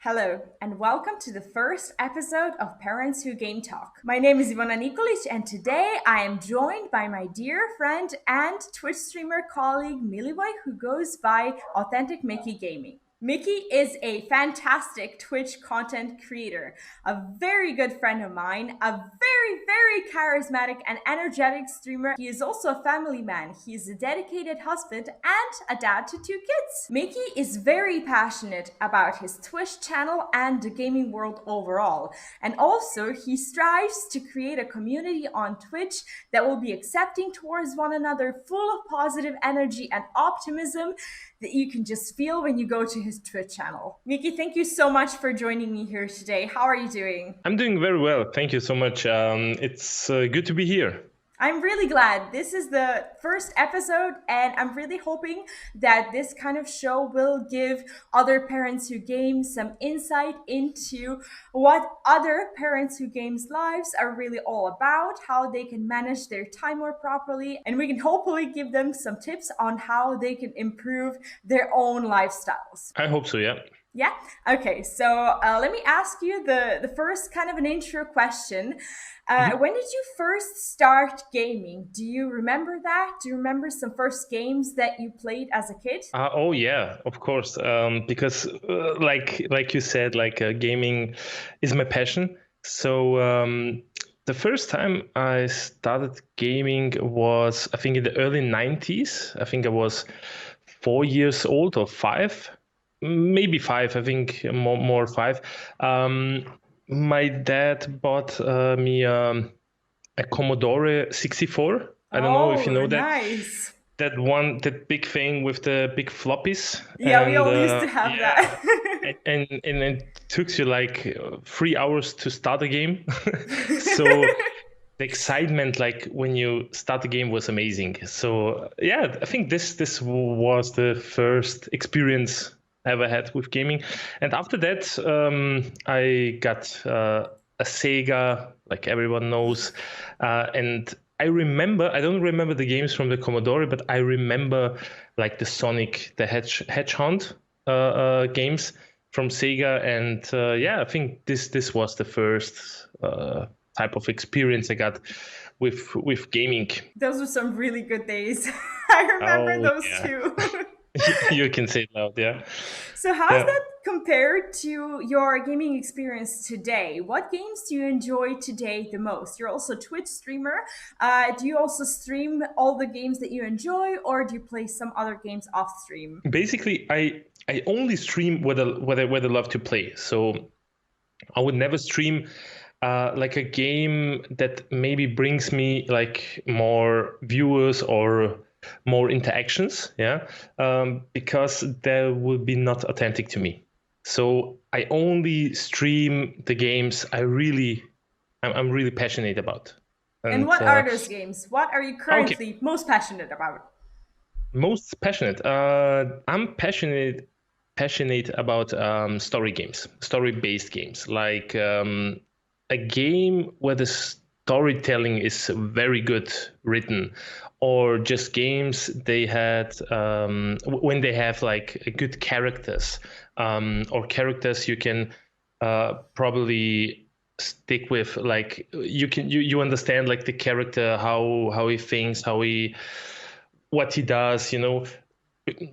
Hello, and welcome to the first episode of Parents Who Game Talk. My name is Ivona Nikolic, and today I am joined by my dear friend and Twitch streamer colleague Milivoj, who goes by Authentic Miki Gaming. Mickey is a fantastic Twitch content creator, a very good friend of mine, a very charismatic and energetic streamer. He is also a family man. He is a dedicated husband and a dad to two kids. Mickey is very passionate about his Twitch channel and the gaming world overall. And also, he strives to create a community on Twitch that will be accepting towards one another, full of positive energy and optimism that you can just feel when you go to his Twitch channel. Mickey, thank you so much for joining me here today. How are you doing? I'm doing very well. Thank you so much. It's good to be here. I'm really glad. This is the first episode, and I'm really hoping that this kind of show will give other parents who game some insight into what other parents who games lives are really all about, how they can manage their time more properly, and we can hopefully give them some tips on how they can improve their own lifestyles. I hope so, yeah. Yeah? Okay, so let me ask you the first kind of an intro question. When did you first start gaming? Do you remember that? Do you remember some first games that you played as a kid? Oh yeah, of course. Because like you said, gaming is my passion. So the first time I started gaming was, I think, in the early 90s. I think I was 4 years old or 5. Maybe 5, I think more 5. My dad bought me a Commodore 64. I don't know if you know that. Nice. That big thing with the big floppies. Yeah, we all used to have that. and it took you like 3 hours to start a game. So the excitement, like when you start the game, was amazing. So yeah, I think this was the first experience I ever had with gaming. And after that, I got a Sega, like everyone knows. And I don't remember the games from the Commodore, but I remember like the Sonic the Hedgehog games from Sega. And I think this was the first type of experience I got with gaming. Those were some really good days. I remember those too. You can say it loud, yeah. So how's that compared to your gaming experience today? What games do you enjoy today the most? You're also a Twitch streamer. Do you also stream all the games that you enjoy, or do you play some other games off stream? Basically, I only stream what I love to play. So I would never stream like a game that maybe brings me like more viewers or more interactions, because that will be not authentic to me. So I only stream the games I'm really passionate about. And what are those games? What are you currently most passionate about? Most passionate? I'm passionate about story games, story-based games, like a game where the storytelling is very good written, or just games they had when they have like good characters, or characters you can probably stick with, like you understand like the character, how he thinks, what he does,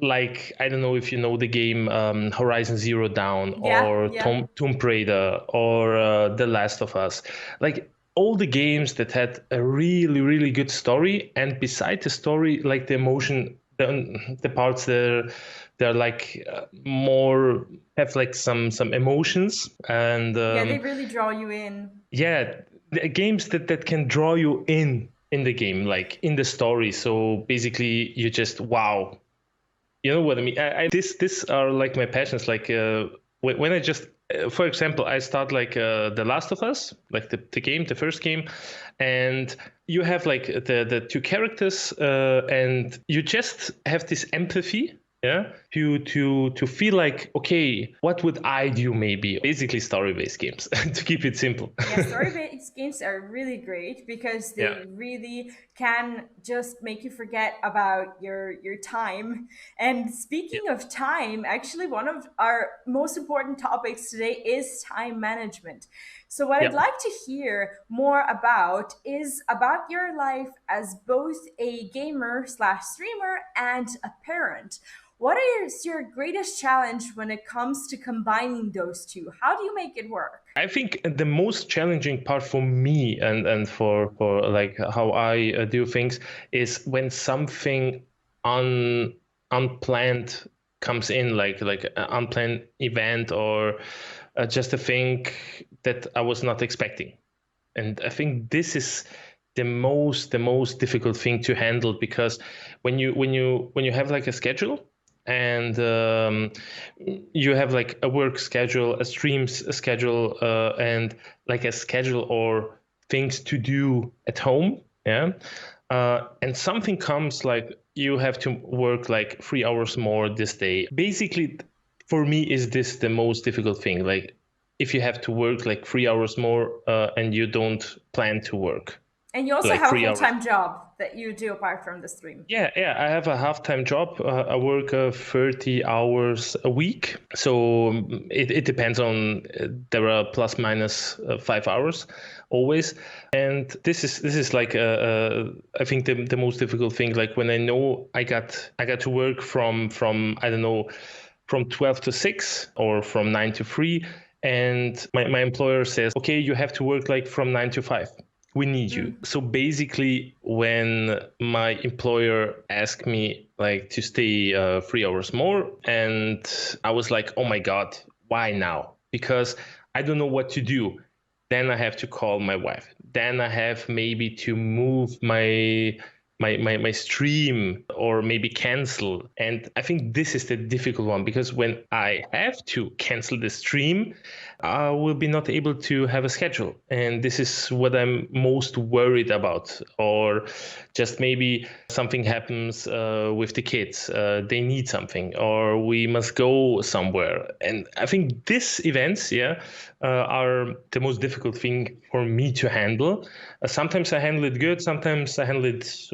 like I don't know if you know the game Horizon Zero Dawn, or Tomb Raider, or The Last of Us, like all the games that had a really good story, and beside the story, like the emotion, the parts they're like more have like some emotions, and they really draw you in. Yeah, the games that can draw you in the game, like in the story. So basically, you just wow, you know what I mean. This are like my passions. Like when I just, for example, I start like The Last of Us, like the first game, and you have like the two characters, and you just have this empathy Yeah, to feel like, okay, what would I do? Maybe basically story-based games to keep it simple. Yeah, story-based games are really great because Yeah, they really can just make you forget about your time. And yeah, speaking of time, actually one of our most important topics today is time management. So what I'd yeah. like to hear more about is about your life as both a gamer slash streamer and a parent. What is your greatest challenge when it comes to combining those two? How do you make it work? I think the most challenging part for me and for like how I do things is when something un unplanned comes in, like an unplanned event or just a thing that I was not expecting. And I think this is the most difficult thing to handle, because when you have like a schedule, and you have like a work schedule, a streams schedule, and like a schedule or things to do at home, yeah, and something comes like you have to work like 3 hours more this day. Basically, for me, is this the most difficult thing? Like, if you have to work like 3 hours more, and you don't plan to work And you also like have a 3 hours. full-time job that you do apart from the stream. Yeah, I have a half-time job. I work 30 hours a week. So it depends on, there are plus minus 5 hours always. And this is like I think the most difficult thing. Like when I know I got to work from I don't know, from 12 to 6 or from 9 to 3, and my employer says, okay, you have to work like from 9 to 5. We need you. So basically, when my employer asked me like to stay 3 hours more, and I was like, oh my God, why now? Because I don't know what to do. Then I have to call my wife. Then I have maybe to move my stream, or maybe cancel. And I think this is the difficult one, because when I have to cancel the stream, I will be not able to have a schedule. And this is what I'm most worried about. Or just maybe something happens with the kids, they need something, or we must go somewhere. And I think these events, yeah, are the most difficult thing for me to handle. Sometimes I handle it good, sometimes I handle it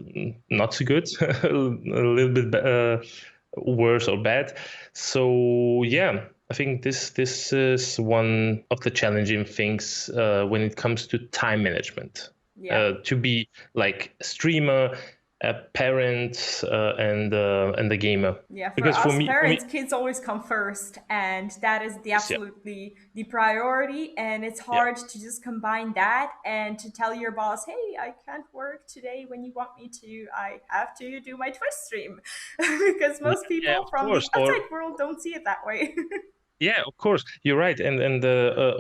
not so good, a little bit worse or bad. So yeah, I think this is one of the challenging things when it comes to time management. Yeah. To be like a streamer, a parent, and a gamer. Yeah, for Because us for me, parents, kids always come first, and that is the yeah, absolutely the priority. And it's yeah, hard to just combine that and to tell your boss, "Hey, I can't work today when you want me to. I have to do my Twitch stream," because yeah, most yeah, people of from the course. Or outside world don't see it that way. yeah, of course, you're right, and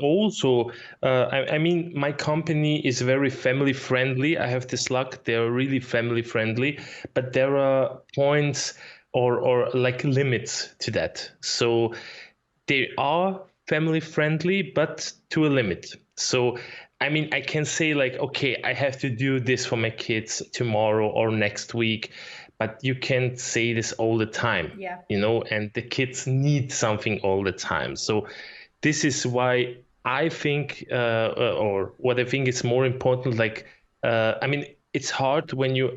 also, I mean, my company is very family friendly. I have this luck; they're really family friendly, but there are points or like limits to that. So they are family friendly, but to a limit. So, I mean, I can say like, okay, I have to do this for my kids tomorrow or next week, but you can't say this all the time, Yeah. and the kids need something all the time. So this is why I think, or what I think is more important. Like, I mean, it's hard when you're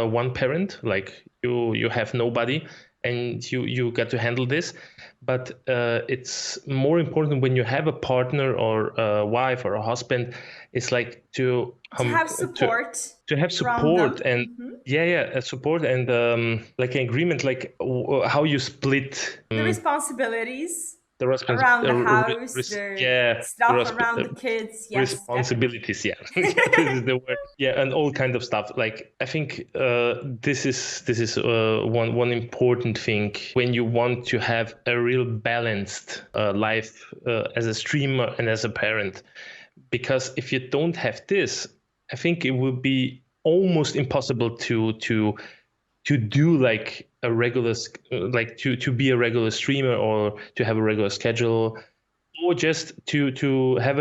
one parent, like you have nobody, and you got to handle this. But it's more important when you have a partner or a wife or a husband. It's like to To have to support to have from support, them. and yeah, support, and like an agreement, like how you split The responsibilities the respons- around the re- house, res- the yeah the stuff resp- around the kids. Yes, definitely. responsibilities, yeah. Yeah, this is the word, yeah, and all kind of stuff. Like, I think this is one important thing when you want to have a real balanced life as a streamer and as a parent. Because if you don't have this, I think it will be almost impossible to do like a like to be a regular streamer, or to have a regular schedule, or just to have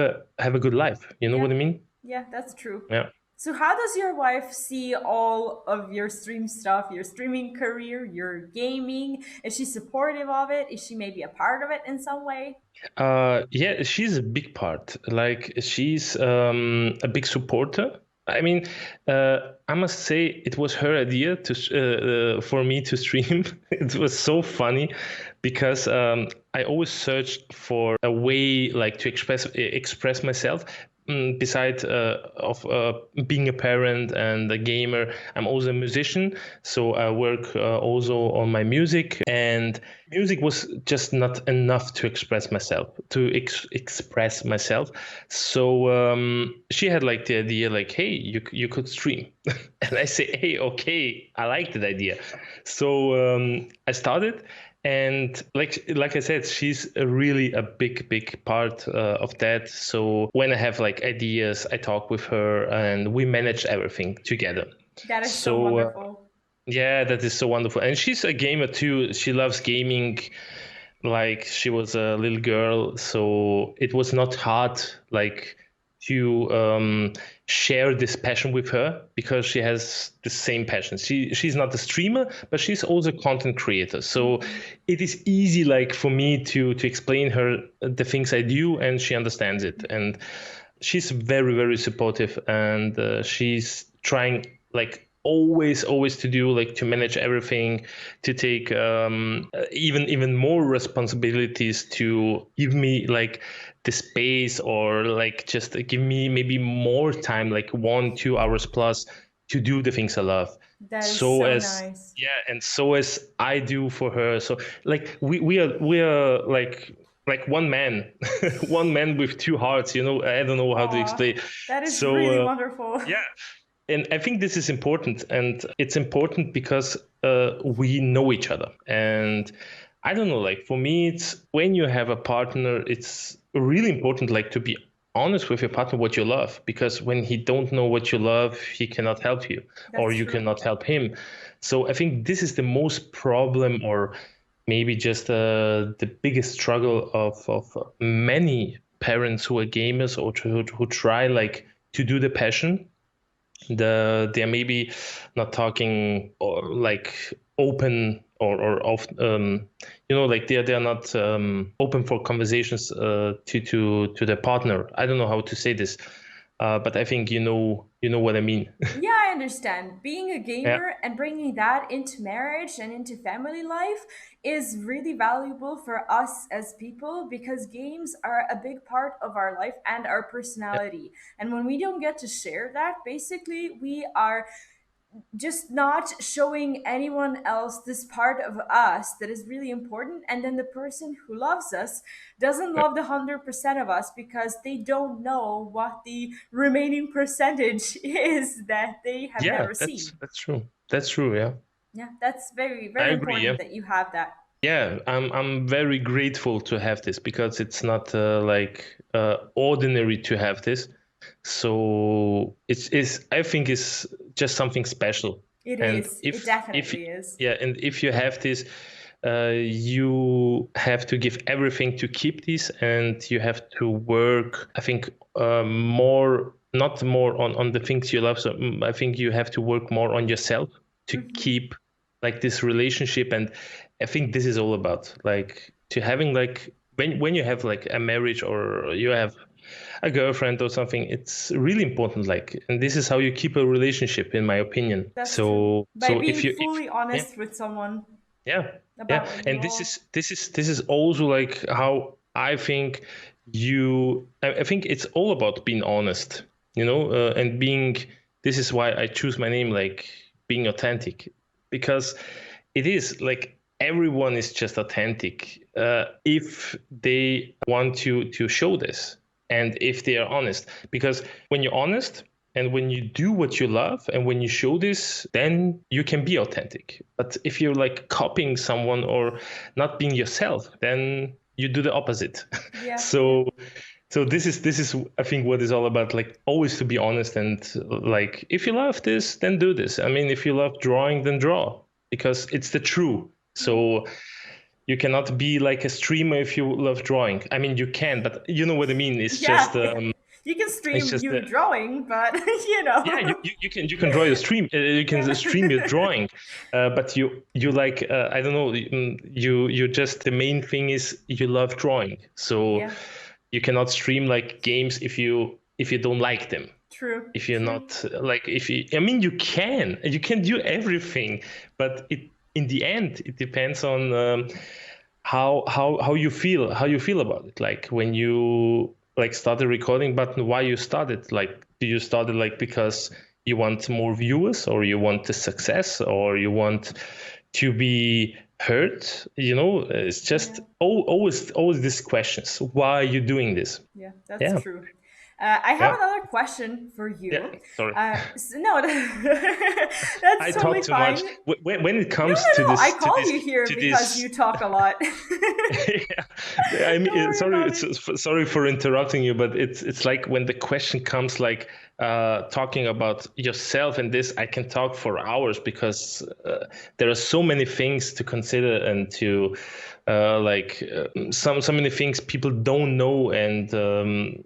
a good life. You know Yeah. what I mean? Yeah, that's true. Yeah. So, how does your wife see all of your stream stuff, your streaming career, your gaming? Is she supportive of it? Is she maybe a part of it in some way? Yeah, she's a big part. Like she's a big supporter. I mean, I must say it was her idea for me to stream. It was so funny because I always searched for a way like to express myself. Beside of being a parent and a gamer, I'm also a musician. So I work also on my music, and music was just not enough to express myself. Express myself. So she had like the idea, like, hey, you could stream, and I say, hey, okay, I like that idea. So I started. And like I said, she's really a big part of that. So when I have like ideas, I talk with her, and we manage everything together. That is so So wonderful. yeah, that is so wonderful. And she's a gamer too. She loves gaming like she was a little girl. So it was not hard like to share this passion with her because she has the same passion. She's not a streamer, but she's also a content creator. So it is easy like for me to explain her the things I do, and she understands it. And she's very supportive, and she's trying like always to do like to manage everything, to take even more responsibilities, to give me like the space, or like just give me maybe more time, like 1-2 hours plus, to do the things I love. That is So so as nice. yeah, and so as I do for her. So like we are like one man, one man with two hearts. I don't know how to Aw, explain. that is really So wonderful. yeah, and I think this is important, and it's important because we know each other. And I don't know, like for me, it's when you have a partner, it's really important, like to be honest with your partner what you love, because when he don't know what you love, he cannot help you, or That's you true. cannot help him. So I think this is the most problem, or maybe just the biggest struggle of many parents who are gamers, or who try like to do the passion. They're maybe not talking, or like open, or of like they're not open for conversations to their partner. I don't know how to say this, but I think you know what I mean. Yeah, I understand. Being a Yeah. gamer and bringing that into marriage and into family life is really valuable for us as people because games are a big part of our life and our Yeah. personality. And when we don't get to share that, basically, we are just not showing anyone else this part of us that is really important, and then the person who loves us doesn't love the 100% of us because they don't know what the remaining percentage is that they have Yeah, never that's seen. that's true. That's true. Yeah, Yeah, that's I very agree. Yeah. important that you have that. Yeah, I'm very grateful to have this, because it's not like ordinary to have this. So it's I think it's just something special. It And is, it if definitely is. yeah, and if you have this, you have to give everything to keep this, and you have to work, I think, more, not more on the things you love. So I think you have to work more on yourself to keep like this relationship. And I think this is all about like to having like when you have like a marriage, or you have a girlfriend or something, it's really important, like, and this is how you keep a relationship, in my opinion. That's true. So By if being you if fully yeah, honest with someone yeah, yeah. about what you And this love. is this is this is also like how I think I think it's all about being honest, and being, this is why I choose my name, like being authentic, because it is like everyone is just authentic if they want to show this, and if they are honest. Because when you're honest, and when you do what you love, and when you show this, then you can be authentic. But if you're like copying someone, or not being yourself, then you do the opposite. Yeah, yeah. So this is I think what is all about, like always to be honest. And like if you love this, then do this. I mean, if you love drawing, then draw, because it's the true. So you cannot be like a streamer if you love drawing. I mean, you can, but you know what I mean. It's just Yeah, yeah. You can It's stream just you drawing, but you know. yeah, you can draw your stream. You can stream your drawing, but you like I don't know. You just the main thing is you love drawing, so Yeah, you cannot stream like games if you don't like them. true, If you're true. not like if you, I mean, you can do everything, but in the end it depends on how you feel about it. Like when you like started recording, but why you started? Like, do you started like because you want more viewers, or you want the success, or you want to be heard? It's just Yeah. always these questions. Why are you doing this? Yeah, that's Yeah, true. I have yeah, another question for yeah. you. Sorry. No, I that's talk totally too much. fine. When it No, comes to no, no. I this to call this you here to because this you talk a lot. yeah. I Don't mean, worry sorry, about it. sorry for interrupting you, but it's like when the question comes like talking about yourself and this, I can talk for hours because there are so many things to consider and to so many things people don't know, and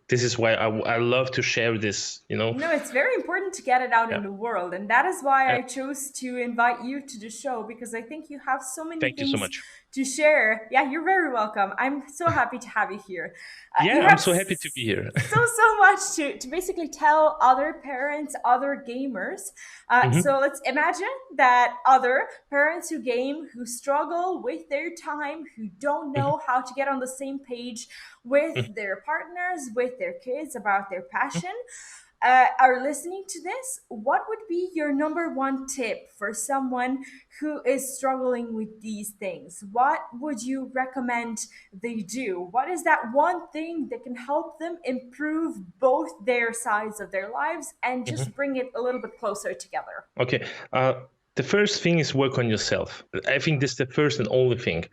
this is why I love to share this. No, it's very important to get it out in Yeah. the world. And that is why Yeah. I chose to invite you to the show because I think you have so many Thank you so things much. to share. Yeah, you're very welcome. I'm so happy to have you here. You Yeah, I'm have so happy to be here. so much to basically tell other parents, other gamers. Hmm. So let's imagine that other parents who game, who struggle with their time, who don't know how to get on the same page with their partners, with their kids about their passion, are listening to this, what would be your number one tip for someone who is struggling with these things? What would you recommend they do? What is that one thing that can help them improve both their sides of their lives and Hmm. just bring it a little bit closer together? Okay. The first thing is work on yourself. I think this is the first and only thing,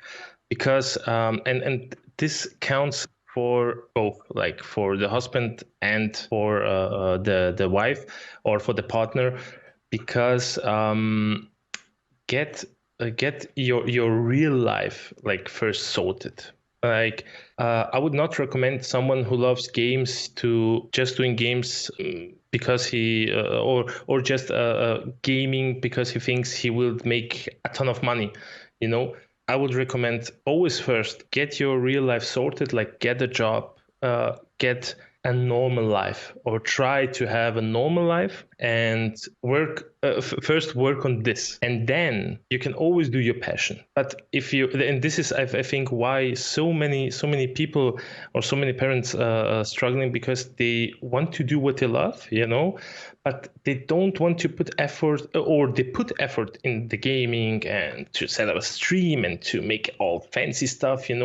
because and this counts for both, like for the husband and for the wife or for the partner, because get your real life like first sorted. Like I would not recommend someone who loves games to just doing games because he or just gaming because he thinks he will make a ton of money. I would recommend always first get your real life sorted, like get a job, get a normal life, or try to have a normal life and work first work on this, and then you can always do your passion. But if you, and this is I think why so many people or so many parents are struggling, because they want to do what they love, but they don't want to put effort, or they put effort in the gaming and to set up a stream and to make all fancy stuff, and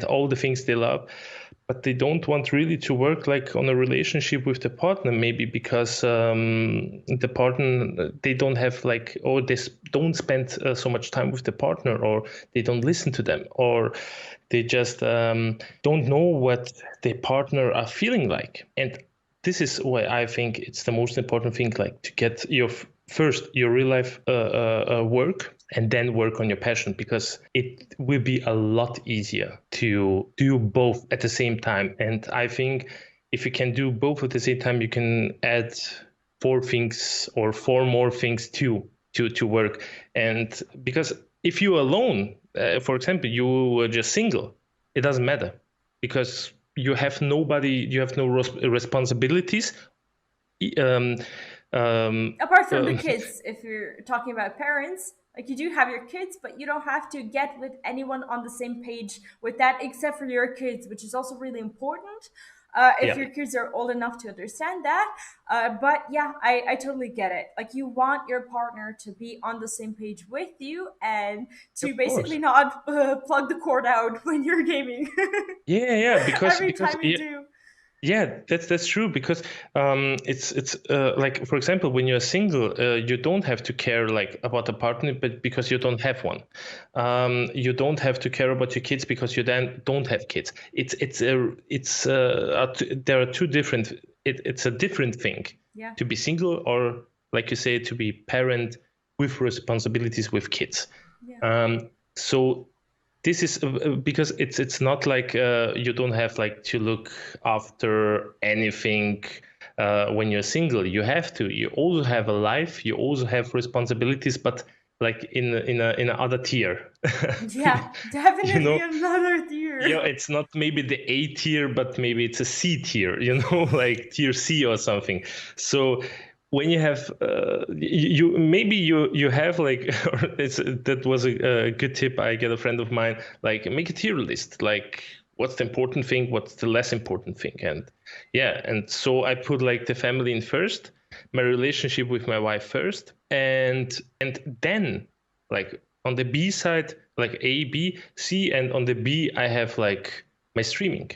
all the things they love, but they don't want really to work like on a relationship with the partner, maybe because the partner, they don't have like, or they don't spend so much time with the partner, or they don't listen to them, or they just don't know what their partner are feeling like. And this is why I think it's the most important thing, like to get your first your real life work, and then work on your passion, because it will be a lot easier to do both at the same time. And I think if you can do both at the same time, you can add four things or four more things to work. And because if you're alone, for example, you are just single, it doesn't matter, because you have nobody, you have no responsibilities. Um, Apart from the kids, if you're talking about parents, like you do have your kids, but you don't have to get with anyone on the same page with that, except for your kids, which is also really important. If yeah, your kids are old enough to understand that. But yeah, I totally get it. Like you want your partner to be on the same page with you and to of basically course. not plug the cord out when you're gaming Yeah, because every time you yeah, do. yeah, that's true, because it's like, for example, when you're single, you don't have to care like about a partner, but because you don't have one, you don't have to care about your kids because you then don't have kids. There are two different. It's a different thing Yeah. to be single, or like you say, to be parent with responsibilities with kids. Yeah. So this is because it's not like you don't have like to look after anything when you're single. You have to. You also have a life. You also have responsibilities, but like in a other tier. Yeah, you definitely know, another yeah, tier. it's not maybe the A tier, but maybe it's a C tier, like tier C or something. So when you have you maybe you have like that was a good tip. I get a friend of mine, like make a tier list, like what's the important thing, what's the less important thing. And yeah, and so I put like the family in first, my relationship with my wife first, and then like on the B side, like A, B, C, and on the B I have like my streaming,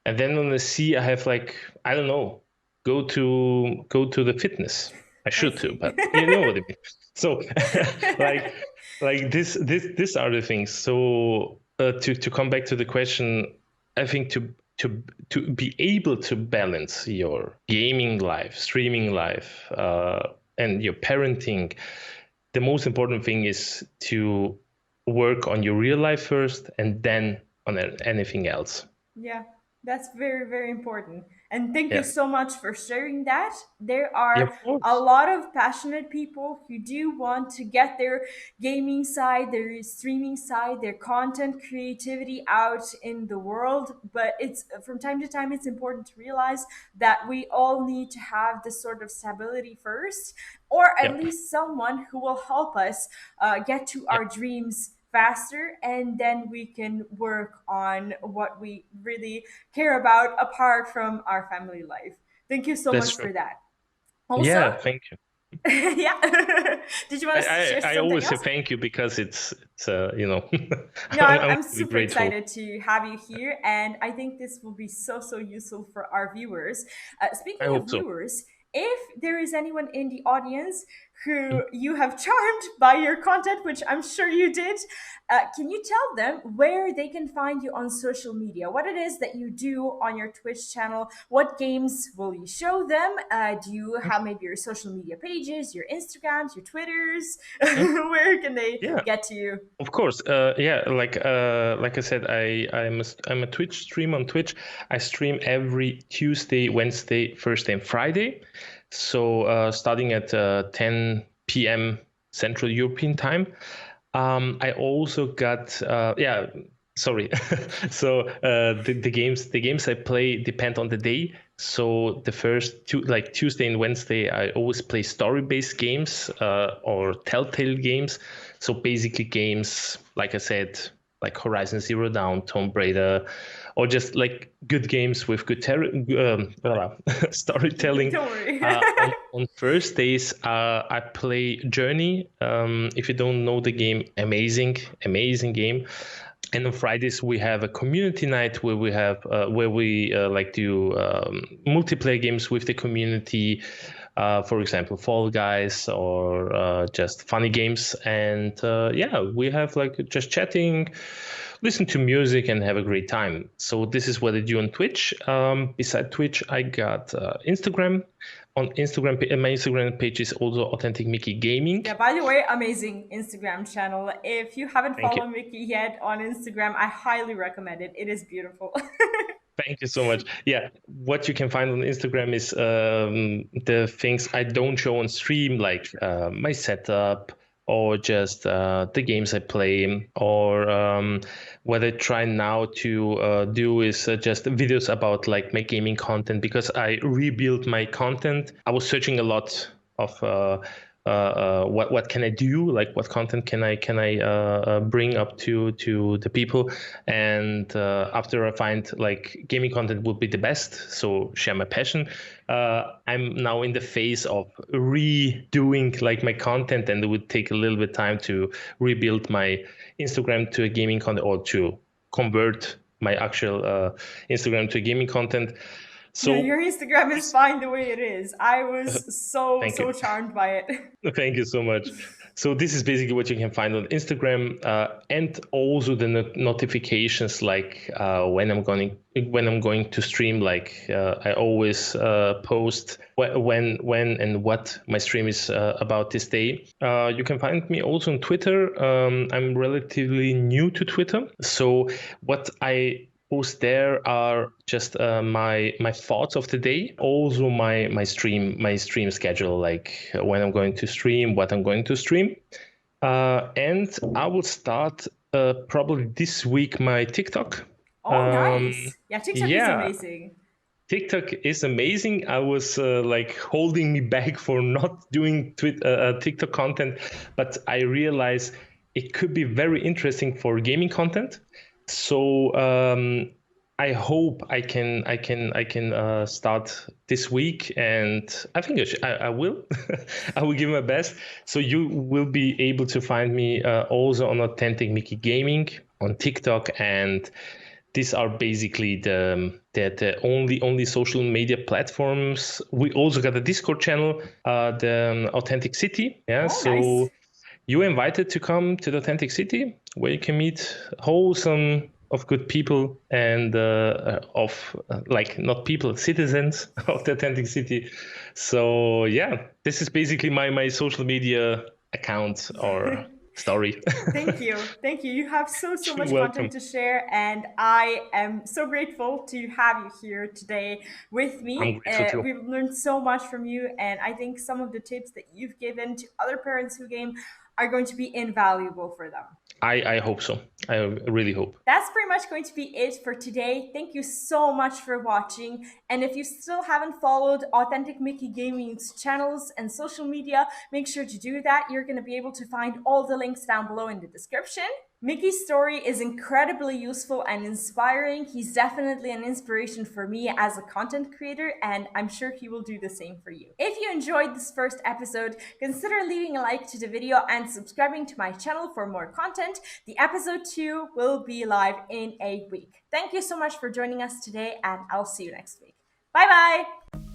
and then on the C I have like, I don't know, go to the fitness. I I should too, see. but you know what I mean. So like this are the things. So to come back to the question, I think to be able to balance your gaming life, streaming life, and your parenting, the most important thing is to work on your real life first and then on anything else. Yeah, that's very, very important. And thank you Yeah. so much for sharing that. There Yeah, are of a course. lot of passionate people who do want to get their gaming side, their streaming side, their content creativity out in the world. But it's from time to time, it's important to realize that we all need to have this sort of stability first, or Yeah. at least someone who will help us get to Yeah. our dreams faster, and then we can work on what we really care about apart from our family life. Thank you so That's much true. for that. Also, Yeah, thank you. yeah. Did you want to share I something always say else? thank you because it's No, I'm I'm really super grateful. excited to have you here, and I think this will be so, so useful for our viewers. I Speaking of hope so. viewers, if there is anyone in the audience who you have charmed by your content, which I'm sure you did, can you tell them where they can find you on social media? What it is that you do on your Twitch channel? What games will you show them? Do you have maybe your social media pages, your Instagrams, your Twitters? Mhm. Where can they Yeah. get to you? Of course, yeah. Like I said, I'm a Twitch streamer on Twitch. I stream every Tuesday, Wednesday, Thursday, and Friday. So starting at 10 p.m. Central European time. I also got yeah. Sorry. So the games I play depend on the day. So the first two, like Tuesday and Wednesday, I always play story-based games or telltale games. So basically games, like I said, like Horizon Zero Dawn, Tomb Raider, or just like good games with good storytelling. Don't worry. On Thursdays, I play Journey. If you don't know the game, amazing game. And on Fridays we have a community night where we like to multiplayer games with the community. For example, Fall Guys or just funny games. And yeah, we have like just chatting, listen to music, and have a great time. So this is what I do on Twitch. Beside Twitch, I got Instagram. On Instagram, my Instagram page is also Authentic Miki Gaming. Yeah, by the way, amazing Instagram channel. If you haven't Thank you. followed Mickey yet on Instagram, I highly recommend it. It is beautiful. Thank you so much. Yeah, what you can find on Instagram is the things I don't show on stream, like my setup or just the games I play, or what I try now to do is just videos about like my gaming content, because I rebuilt my content. I was searching a lot of what can I do, like what content can I bring up to the people. And after I find like gaming content would be the best, so share my passion, I'm now in the phase of redoing like my content, and it would take a little bit time to rebuild my Instagram to a gaming content, or to convert my actual Instagram to gaming content. So your Instagram is fine the way it is. I was thank you. so charmed by it. Thank you so much. So this is basically what you can find on Instagram, and also the notifications, like when I'm going to stream. Like I always post when and what my stream is about this day. You can find me also on Twitter. I'm relatively new to Twitter, so what I post there are just my thoughts of the day, also my stream schedule, like when I'm going to stream, what I'm going to stream, and I will start probably this week my TikTok. Oh, nice. Yeah, TikTok is Yeah, amazing. TikTok is amazing. I was like holding me back for not doing TikTok content, but I realized it could be very interesting for gaming content. So I hope I can start this week, and I think I will. I will give my best. So you will be able to find me also on Authentic Miki Gaming on TikTok, and these are basically the only social media platforms. We also got a Discord channel, the Authentic City. Yeah, Oh, nice. so you invited to come to the Authentic City, where you can meet wholesome of good people and of like not people, citizens of the Authentic City. So yeah, this is basically my social media account or story. Thank you. Thank you. You have so You're much welcome. content to share, and I am so grateful to have you here today with I'm me. grateful too. We've learned so much from you, and I think some of the tips that you've given to other parents who game are going to be invaluable for them. I hope so. I really hope. That's pretty much going to be it for today. Thank you so much for watching. And if you still haven't followed Authentic Miki Gaming's channels and social media, make sure to do that. You're going to be able to find all the links down below in the description. Mickey's story is incredibly useful and inspiring. He's definitely an inspiration for me as a content creator, and I'm sure he will do the same for you. If you enjoyed this first episode, consider leaving a like to the video and subscribing to my channel for more content. The episode 2 will be live in a week. Thank you so much for joining us today, and I'll see you next week. Bye bye!